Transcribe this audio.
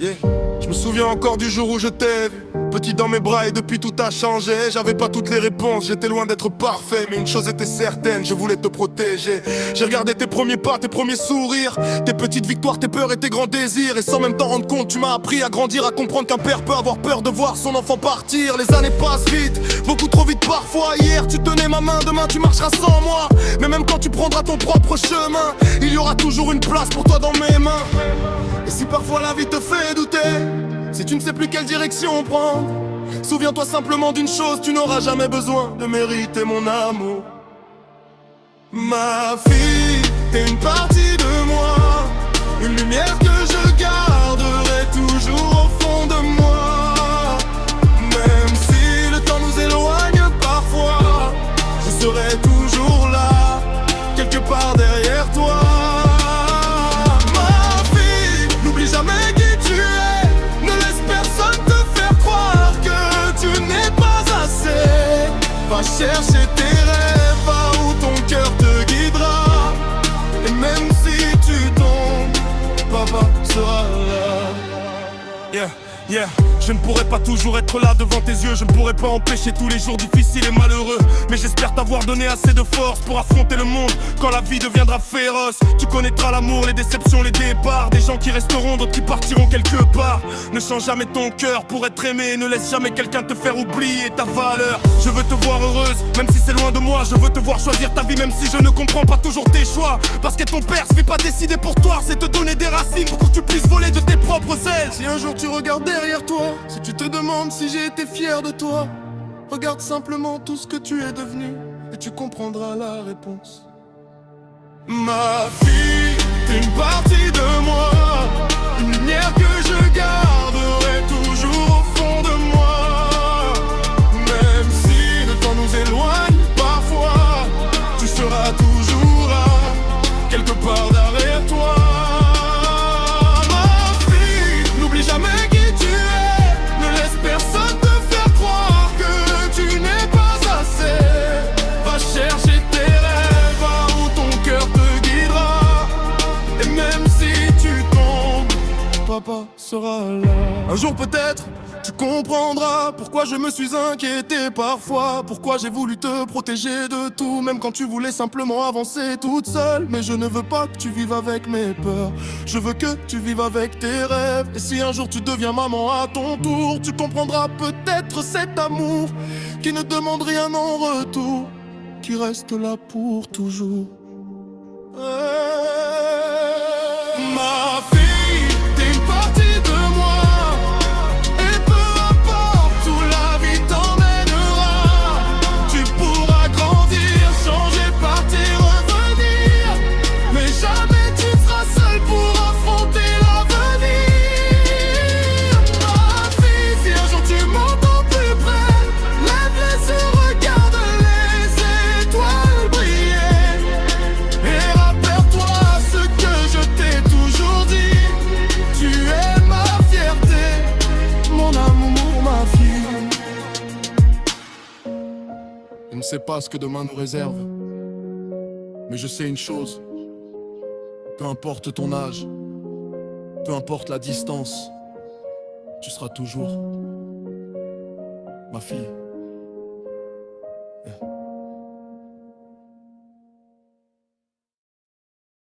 Yeah. Je me souviens encore du jour où je t'ai vu, petit dans mes bras et depuis tout a changé. J'avais pas toutes les réponses, j'étais loin d'être parfait, mais une chose était certaine, je voulais te protéger. J'ai regardé tes premiers pas, tes premiers sourires, tes petites victoires, tes peurs et tes grands désirs. Et sans même t'en rendre compte, tu m'as appris à grandir, à comprendre qu'un père peut avoir peur de voir son enfant partir. Les années passent vite, beaucoup trop vite parfois. Hier tu tenais ma main, demain tu marcheras sans moi. Mais même quand tu prendras ton propre chemin, il y aura toujours une place pour toi dans mes mains. Et si parfois la vie te fait douter, si tu ne sais plus quelle direction prendre, souviens-toi simplement d'une chose, tu n'auras jamais besoin de mériter mon amour. Ma fille, t'es une partie de moi, une lumière que je garderai toujours au fond de moi. Même si le temps nous éloigne parfois, je serai toujours là, quelque part derrière toi. Jamais qui tu es, ne laisse personne te faire croire que tu n'es pas assez. Va chercher tes rêves, va où ton cœur te guidera. Et même si tu tombes, papa sera là. Yeah, yeah. Je ne pourrai pas toujours être là devant tes yeux, je ne pourrai pas empêcher tous les jours difficiles et malheureux. Mais j'espère t'avoir donné assez de force pour affronter le monde quand la vie deviendra féroce. Tu connaîtras l'amour, les déceptions, les départs, des gens qui resteront, d'autres qui partiront quelque part. Ne change jamais ton cœur pour être aimé, ne laisse jamais quelqu'un te faire oublier ta valeur. Je veux te voir heureuse, même si c'est loin de moi. Je veux te voir choisir ta vie, même si je ne comprends pas toujours tes choix. Parce que ton père se fait pas décider pour toi, c'est te donner des racines pour que tu puisses voler de tes propres ailes. Si un jour tu regardes derrière toi, si tu te demandes si j'ai été fier de toi, regarde simplement tout ce que tu es devenu et tu comprendras la réponse. Ma fille, t'es une partie de moi, une lumière que je garderai toujours au fond de moi. Même si le temps nous éloigne parfois, tu seras toujours là, quelque part derrière toi. Ma fille, n'oublie jamais qui tu es, ne laisse personne te faire croire que tu n'es pas assez. Va chercher tes rêves, va où ton cœur te guidera. Et même si tu tombes, papa sera là. Un jour peut-être, tu comprendras pourquoi je me suis inquiété parfois, pourquoi j'ai voulu te protéger de tout, même quand tu voulais simplement avancer toute seule. Mais je ne veux pas que tu vives avec mes peurs, je veux que tu vives avec tes rêves. Et si un jour tu deviens maman à ton tour, tu comprendras peut-être cet amour qui ne demande rien en retour, qui reste là pour toujours. Ma fille, t'es une partie de moi, et peu importe où la vie t'emmènera, tu pourras grandir, changer, partir, revenir, mais jamais tu seras seul pour affronter l'avenir. Ma fille, si un jour tu m'entends plus près, lève les yeux, regarde les étoiles briller, et rappelle-toi ce que je t'ai toujours dit. Tu es ma fierté, mon amour, ma fille. Je ne sais pas ce que demain nous réserve, mais je sais une chose, peu importe ton âge, peu importe la distance, tu seras toujours ma fille.